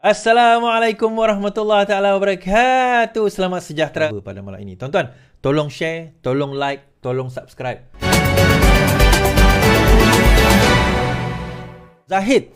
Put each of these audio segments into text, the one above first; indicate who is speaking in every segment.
Speaker 1: Assalamualaikum warahmatullahi taala wabarakatuh. Selamat sejahtera pada malam ini. Tuan-tuan, tolong share, tolong like, tolong subscribe. Zahid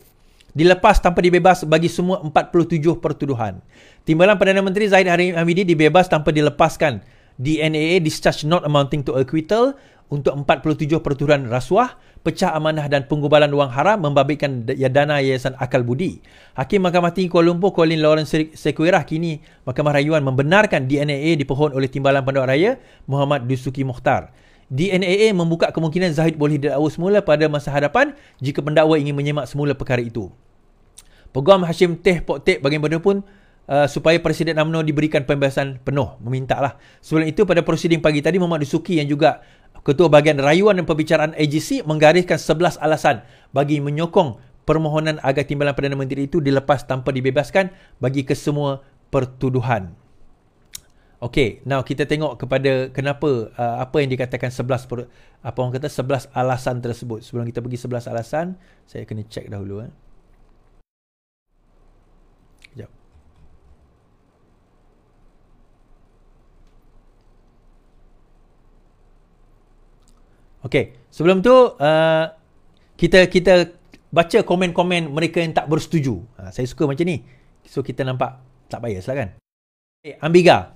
Speaker 1: dilepas tanpa dibebas bagi semua 47 pertuduhan. Timbalan Perdana Menteri Zahid Hamidi dibebas tanpa dilepaskan. DNAA discharge not amounting to acquittal untuk 47 pertuduhan rasuah, pecah amanah dan penggubalan wang haram membabitkan dana Yayasan Akal Budi. Hakim Mahkamah Tinggi Kuala Lumpur Colin Lawrence Sequeirah kini Mahkamah Rayuan membenarkan DNAA dipohon oleh Timbalan Pendakwa Raya Muhammad Dusuki Mukhtar. DNAA membuka kemungkinan Zahid boleh didakwa semula pada masa hadapan jika pendakwa ingin menyemak semula perkara itu. Peguam Hashim Teh Pok Tek bagaimanapun supaya Presiden UMNO diberikan pembebasan penuh. Memintalah. Sebelum itu pada prosiding pagi tadi Muhammad Dusuki yang juga Ketua Bahagian Rayuan dan Pembicaraan AGC menggariskan 11 alasan bagi menyokong permohonan agar Timbalan Perdana Menteri itu dilepas tanpa dibebaskan bagi kesemua pertuduhan. Okey, now kita tengok kepada kenapa apa yang dikatakan 11 alasan tersebut. Sebelum kita pergi 11 alasan, saya kena check dahulu. Sekejap. Okey, sebelum tu kita baca komen-komen mereka yang tak bersetuju. Saya suka macam ni. So kita nampak tak bias lah kan. Ambiga.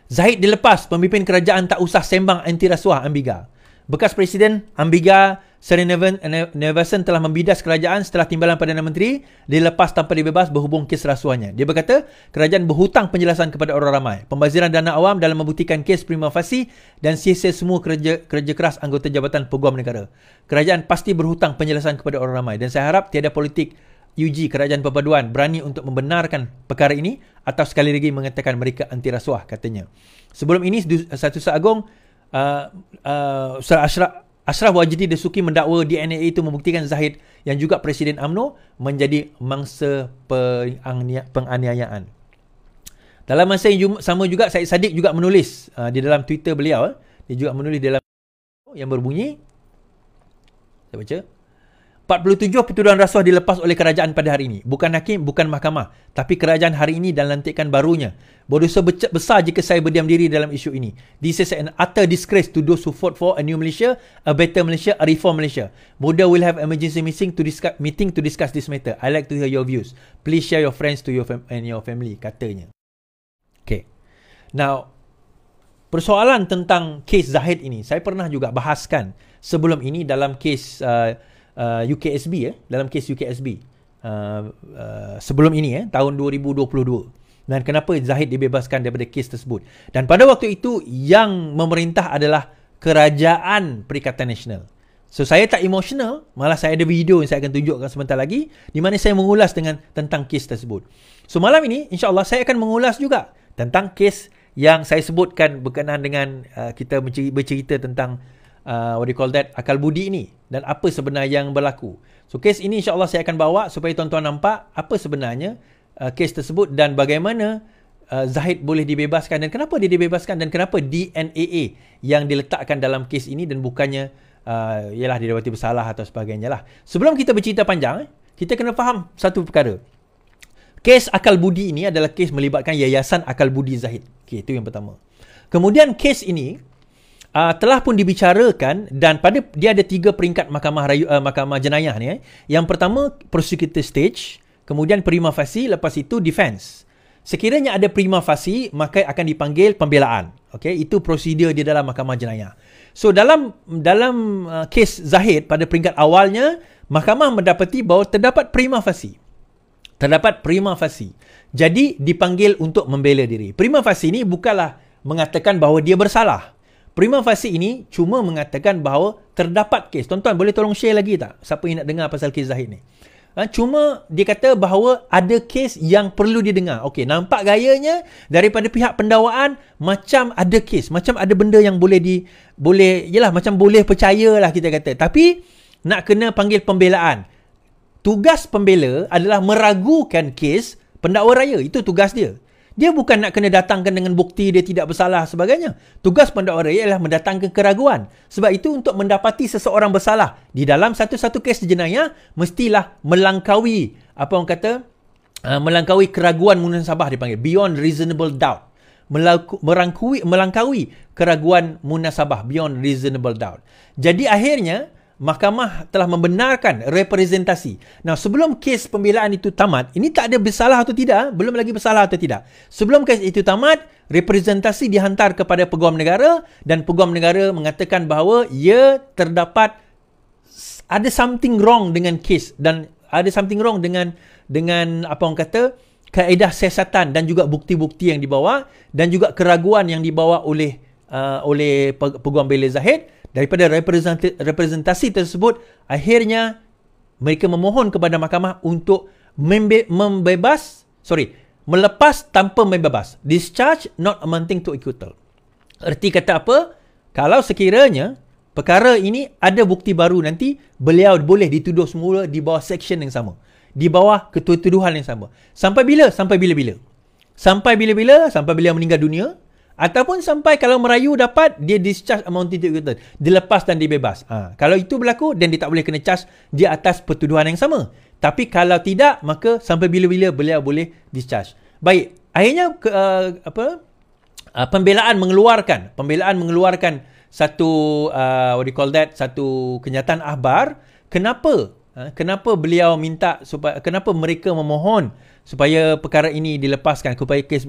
Speaker 1: Zahid dilepas, pemimpin kerajaan tak usah sembang anti rasuah. Ambiga. Bekas Presiden Ambiga Sreenivasan telah membidas kerajaan setelah Timbalan Perdana Menteri dilepas tanpa dibebas berhubung kes rasuahnya. Dia berkata, kerajaan berhutang penjelasan kepada orang ramai. Pembaziran dana awam dalam membuktikan kes prima facie dan sia-sia semua kerja keras anggota Jabatan Peguam Negara. Kerajaan pasti berhutang penjelasan kepada orang ramai dan saya harap tiada politik UG Kerajaan Perpaduan berani untuk membenarkan perkara ini atau sekali lagi mengatakan mereka anti rasuah, katanya. Sebelum ini, Satu Seagung Ashraf Wajdi Dasuki mendakwa DNAA itu membuktikan Zahid yang juga Presiden UMNO menjadi mangsa penganiayaan. Dalam masa yang sama juga, Syed Saddiq juga menulis di dalam Twitter beliau. Dia juga menulis dalam yang berbunyi, saya baca, 47 pertuduhan rasuah dilepas oleh kerajaan pada hari ini. Bukan hakim, bukan mahkamah, tapi kerajaan hari ini dan lantikan barunya. Berdosa besar jika saya berdiam diri dalam isu ini. This is an utter disgrace to those who fought for a new Malaysia, a better Malaysia, a reform Malaysia. Muda will have emergency meeting to discuss this matter. I like to hear your views. Please share your friends to your family, katanya. Okay. Now, persoalan tentang kes Zahid ini, saya pernah juga bahaskan sebelum ini dalam kes UKSB, dalam kes UKSB sebelum ini tahun 2022, dan kenapa Zahid dibebaskan daripada kes tersebut. Dan pada waktu itu yang memerintah adalah Kerajaan Perikatan Nasional. So saya tak emosional, malah saya ada video yang saya akan tunjukkan sebentar lagi di mana saya mengulas tentang kes tersebut. So malam ini insya-Allah saya akan mengulas juga tentang kes yang saya sebutkan berkenaan dengan kita bercerita tentang what do you call that, akal budi ini dan apa sebenarnya yang berlaku. So kes ini insya-Allah saya akan bawa supaya tuan-tuan nampak apa sebenarnya kes tersebut dan bagaimana Zahid boleh dibebaskan dan kenapa dia dibebaskan dan kenapa DNAA yang diletakkan dalam kes ini dan bukannya ialah didapati bersalah atau sebagainya lah. Sebelum kita bercerita panjang, kita kena faham satu perkara. Kes akal budi ini adalah kes melibatkan Yayasan Akal Budi Zahid. Okay, itu yang pertama. Kemudian kes ini telah pun dibicarakan dan dia ada 3 peringkat mahkamah jenayah ni. Yang pertama prosecutor stage, kemudian prima facie, lepas itu defense. Sekiranya ada prima facie, maka akan dipanggil pembelaan. Okey, itu prosedur di dalam mahkamah jenayah. So dalam kes Zahid pada peringkat awalnya, mahkamah mendapati bahawa terdapat prima facie. Jadi dipanggil untuk membela diri. Prima facie ini bukanlah mengatakan bahawa dia bersalah. Prima facie ini cuma mengatakan bahawa terdapat kes. Tuan-tuan boleh tolong share lagi tak siapa yang nak dengar pasal kes Zahid ni? Cuma dia kata bahawa ada kes yang perlu didengar. Okey, nampak gayanya daripada pihak pendakwaan macam ada kes, macam ada benda yang macam boleh percayalah kita kata. Tapi nak kena panggil pembelaan. Tugas pembela adalah meragukan kes pendakwa raya. Itu tugas dia. Dia bukan nak kena datangkan dengan bukti dia tidak bersalah sebagainya. Tugas pendakwa raya adalah mendatangkan keraguan. Sebab itu untuk mendapati seseorang bersalah di dalam satu-satu kes jenayah, mestilah melangkaui apa orang kata Melangkaui keraguan munasabah dipanggil. Beyond reasonable doubt. Melangkaui keraguan munasabah. Beyond reasonable doubt. Jadi akhirnya, mahkamah telah membenarkan representasi. Nah, sebelum kes pembelaan itu tamat, ini tak ada bersalah atau tidak, belum lagi bersalah atau tidak. Sebelum kes itu tamat, representasi dihantar kepada Peguam Negara dan Peguam Negara mengatakan bahawa ia terdapat ada something wrong dengan kes dan ada something wrong dengan apa orang kata kaedah siasatan dan juga bukti-bukti yang dibawa dan juga keraguan yang dibawa oleh Peguam Bela Zahid. Daripada representasi tersebut, akhirnya mereka memohon kepada mahkamah untuk melepas tanpa membebas. Discharge not amounting to acquittal. Erti kata apa? Kalau sekiranya perkara ini ada bukti baru, nanti beliau boleh dituduh semula di bawah section yang sama. Di bawah ketuduhan yang sama. Sampai bila? Sampai bila-bila. Sampai bila-bila? Sampai beliau meninggal dunia. Ataupun sampai kalau merayu dapat, dia discharge amounting to acquittal. Dilepas dan dibebas. Kalau itu berlaku, dan dia tak boleh kena charge di atas pertuduhan yang sama. Tapi kalau tidak, maka sampai bila-bila beliau boleh discharge. Baik. Akhirnya, pembelaan mengeluarkan satu, satu kenyataan akhbar. Kenapa beliau minta, kenapa mereka memohon supaya perkara ini dilepaskan, supaya kes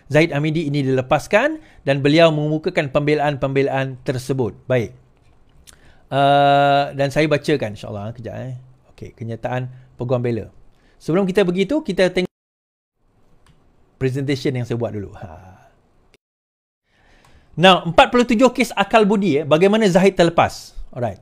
Speaker 1: Zahid Hamidi ini dilepaskan dan beliau mengemukakan pembelaan tersebut. Baik. Dan saya bacakan insyaAllah kejap. Okey, kenyataan Peguam Bela. Sebelum kita begitu, kita tengok presentation yang saya buat dulu. Now, 47 kes akal budi bagaimana Zahid terlepas. Alright.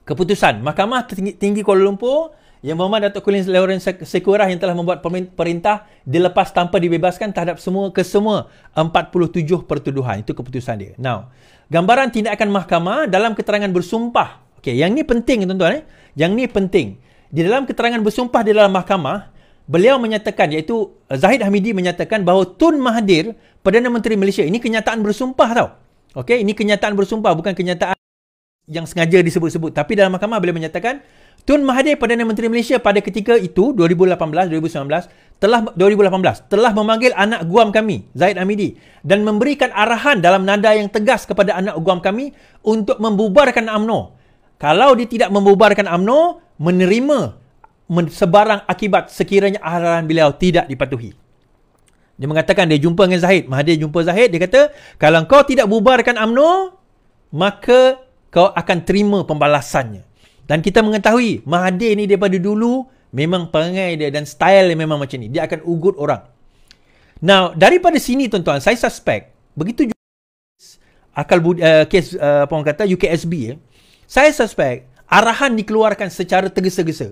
Speaker 1: Keputusan Mahkamah Tinggi Kuala Lumpur Yang Berhormat Datuk Colin Lawrence Sekurah yang telah membuat perintah dilepas tanpa dibebaskan terhadap semua 47 pertuduhan. Itu keputusan dia. Now, gambaran tindakan mahkamah dalam keterangan bersumpah. Okey, yang ni penting tuan-tuan. Yang ni penting. Di dalam keterangan bersumpah di dalam mahkamah, beliau menyatakan, iaitu Zahid Hamidi menyatakan bahawa Tun Mahathir, Perdana Menteri Malaysia, ini kenyataan bersumpah tau. Okey, ini kenyataan bersumpah, bukan kenyataan yang sengaja disebut-sebut. Tapi dalam mahkamah beliau menyatakan Tun Mahathir, Perdana Menteri Malaysia pada ketika itu 2018 telah memanggil anak guam kami Zahid Hamidi dan memberikan arahan dalam nada yang tegas kepada anak guam kami untuk membubarkan UMNO. Kalau dia tidak membubarkan UMNO, menerima sebarang akibat sekiranya arahan beliau tidak dipatuhi. Dia mengatakan dia jumpa dengan Zahid. Mahathir jumpa Zahid, dia kata kalau kau tidak bubarkan UMNO, maka kau akan terima pembalasannya. Dan kita mengetahui Mahathir ni daripada dulu memang perangai dia dan style dia memang macam ni. Dia akan ugut orang. Now, daripada sini tuan-tuan, saya suspect begitu juga kes apa orang kata UKSB saya suspect arahan dikeluarkan secara tergesa-gesa.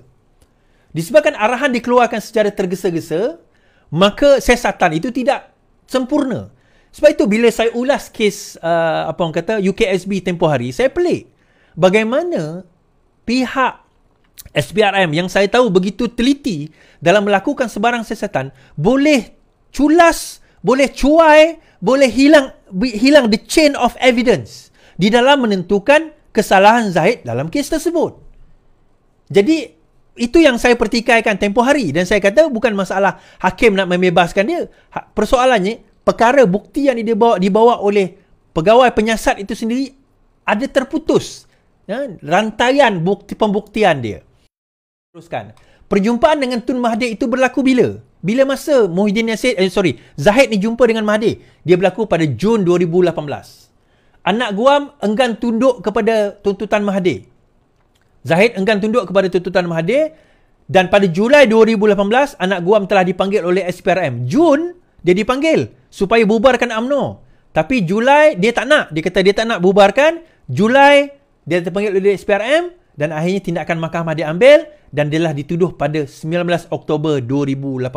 Speaker 1: Disebabkan arahan dikeluarkan secara tergesa-gesa, maka siasatan itu tidak sempurna. Sebab itu bila saya ulas kes apa orang kata UKSB tempoh hari, saya pelik. Bagaimana pihak SPRM yang saya tahu begitu teliti dalam melakukan sebarang siasatan boleh culas, boleh cuai, boleh hilang the chain of evidence di dalam menentukan kesalahan Zahid dalam kes tersebut. Jadi itu yang saya pertikaikan tempoh hari dan saya kata bukan masalah hakim nak membebaskan dia. Persoalannya perkara bukti yang dibawa oleh pegawai penyiasat itu sendiri ada terputus. Rantaian pembuktian dia. Teruskan. Perjumpaan dengan Tun Mahathir itu berlaku bila? Bila masa Zahid ni jumpa dengan Mahathir? Dia berlaku pada Jun 2018. Anak guam enggan tunduk kepada tuntutan Mahathir. Zahid enggan tunduk kepada tuntutan Mahathir dan pada Julai 2018 anak guam telah dipanggil oleh SPRM. Jun dia dipanggil supaya bubarkan UMNO. Tapi Julai dia tak nak. Dia kata dia tak nak bubarkan. Julai dia terpanggil oleh SPRM dan akhirnya tindakan mahkamah diambil dan dia telah dituduh pada 19 Oktober 2018.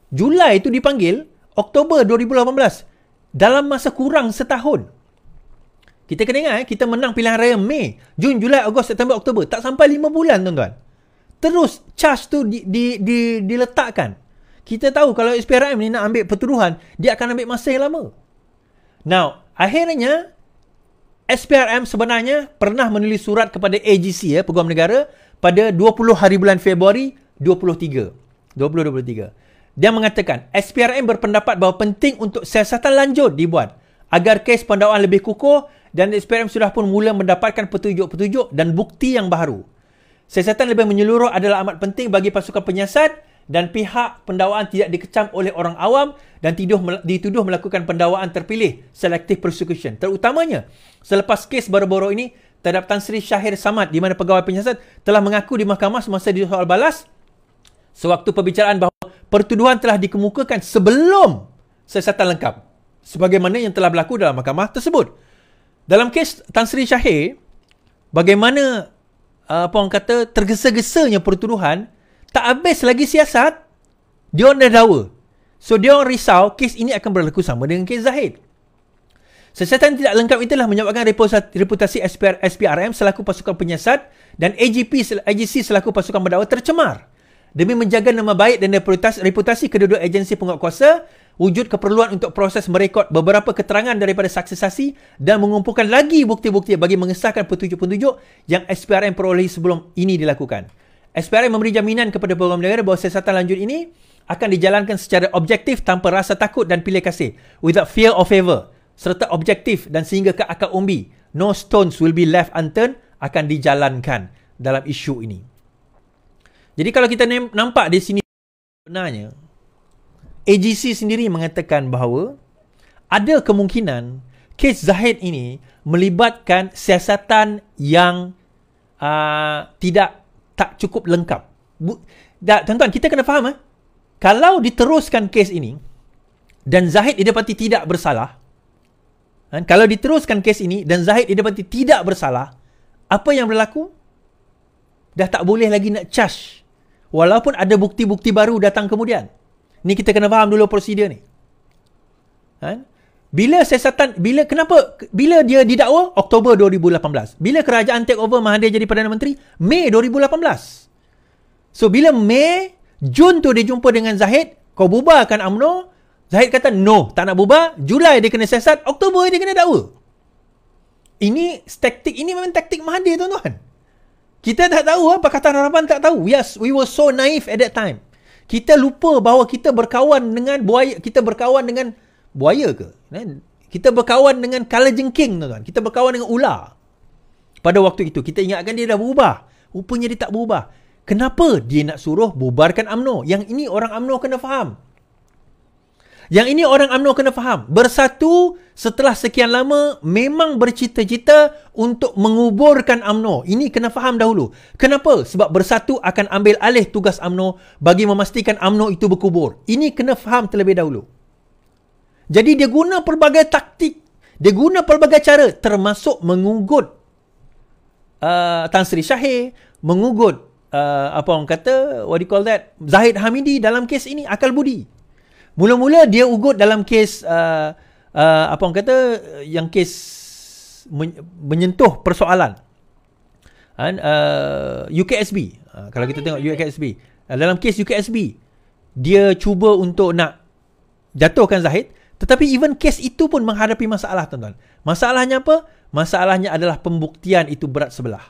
Speaker 1: Julai itu dipanggil, Oktober 2018. Dalam masa kurang setahun. Kita kena ingat, kita menang pilihan raya Mei, Jun, Julai, Ogos, September, Oktober. Tak sampai 5 bulan tuan-tuan. Terus charge tu diletakkan. Kita tahu kalau SPRM ni nak ambil pertuduhan, dia akan ambil masa yang lama. Now, akhirnya SPRM sebenarnya pernah menulis surat kepada AGC, Peguam Negara, pada 20 hari bulan Februari 2023. Dia mengatakan, SPRM berpendapat bahawa penting untuk siasatan lanjut dibuat agar kes pendakwaan lebih kukuh dan SPRM sudah pun mula mendapatkan petunjuk-petunjuk dan bukti yang baru. Siasatan lebih menyeluruh adalah amat penting bagi pasukan penyiasat dan pihak pendakwaan tidak dikecam oleh orang awam dan dituduh melakukan pendakwaan terpilih selective prosecution. Terutamanya selepas kes baru-baru ini terhadap Tan Sri Syahir Samad di mana pegawai penyiasat telah mengaku di mahkamah semasa disoal balas sewaktu perbicaraan bahawa pertuduhan telah dikemukakan sebelum siasatan lengkap sebagaimana yang telah berlaku dalam mahkamah tersebut. Dalam kes Tan Sri Syahir, bagaimana orang kata tergesa-gesanya pertuduhan, tak habis lagi siasat, dia orang dah dakwa. So dia orang risau kes ini akan berlaku sama dengan kes Zahid. Siasatan tidak lengkap itulah menyebabkan reputasi SPRM selaku pasukan penyiasat dan AGC selaku pasukan pendakwa tercemar. Demi menjaga nama baik dan reputasi kedua-dua agensi penguatkuasa, wujud keperluan untuk proses merekod beberapa keterangan daripada saksi-saksi dan mengumpulkan lagi bukti-bukti bagi mengesahkan petunjuk-petunjuk yang SPRM perolehi sebelum ini dilakukan. SPRM memberi jaminan kepada peguam negara bahawa siasatan lanjut ini akan dijalankan secara objektif tanpa rasa takut dan pilih kasih, without fear or favor, serta objektif dan sehingga ke akar umbi. No stones will be left unturned akan dijalankan dalam isu ini. Jadi kalau kita nampak di sini sebenarnya AGC sendiri mengatakan bahawa ada kemungkinan kes Zahid ini melibatkan siasatan yang tak cukup lengkap. Tuan-tuan, kita kena faham kalau diteruskan kes ini dan Zahid didapati tidak bersalah, kalau diteruskan kes ini dan Zahid didapati tidak bersalah, apa yang berlaku? Dah tak boleh lagi nak charge walaupun ada bukti-bukti baru datang kemudian. Ni kita kena faham dulu prosedur ni. Bila dia didakwa? Oktober 2018. Bila kerajaan take over Mahathir jadi Perdana Menteri? Mei 2018. So bila Mei, Jun tu dia jumpa dengan Zahid, kau bubarkan UMNO. Zahid kata no, tak nak bubar. Julai dia kena siasat, Oktober dia kena dakwa. Ini memang taktik Mahathir, tuan-tuan. Kita tak tahu, Pakatan Harapan tak tahu. Yes, we were so naive at that time. Kita lupa bahawa kita berkawan dengan buaya. Kita berkawan dengan buaya ke? Kita berkawan dengan kalajengking, tuan-tuan. Kita berkawan dengan ular. Pada waktu itu, kita ingatkan dia dah berubah. Rupanya dia tak berubah. Kenapa dia nak suruh bubarkan UMNO? Yang ini orang UMNO kena faham. Bersatu setelah sekian lama memang bercita-cita untuk menguburkan UMNO. Ini kena faham dahulu. Kenapa? Sebab bersatu akan ambil alih tugas UMNO bagi memastikan UMNO itu berkubur. Ini kena faham terlebih dahulu. Jadi dia guna pelbagai taktik. Dia guna pelbagai cara termasuk mengugut Tan Sri Syahir, mengugut Zahid Hamidi dalam kes ini, akal budi. Mula-mula dia ugut dalam kes yang kes menyentuh persoalan UKSB. Kalau kita tengok UKSB, dalam kes UKSB dia cuba untuk nak jatuhkan Zahid, tetapi even kes itu pun menghadapi masalah, tuan-tuan. Masalahnya apa? Masalahnya adalah pembuktian itu berat sebelah.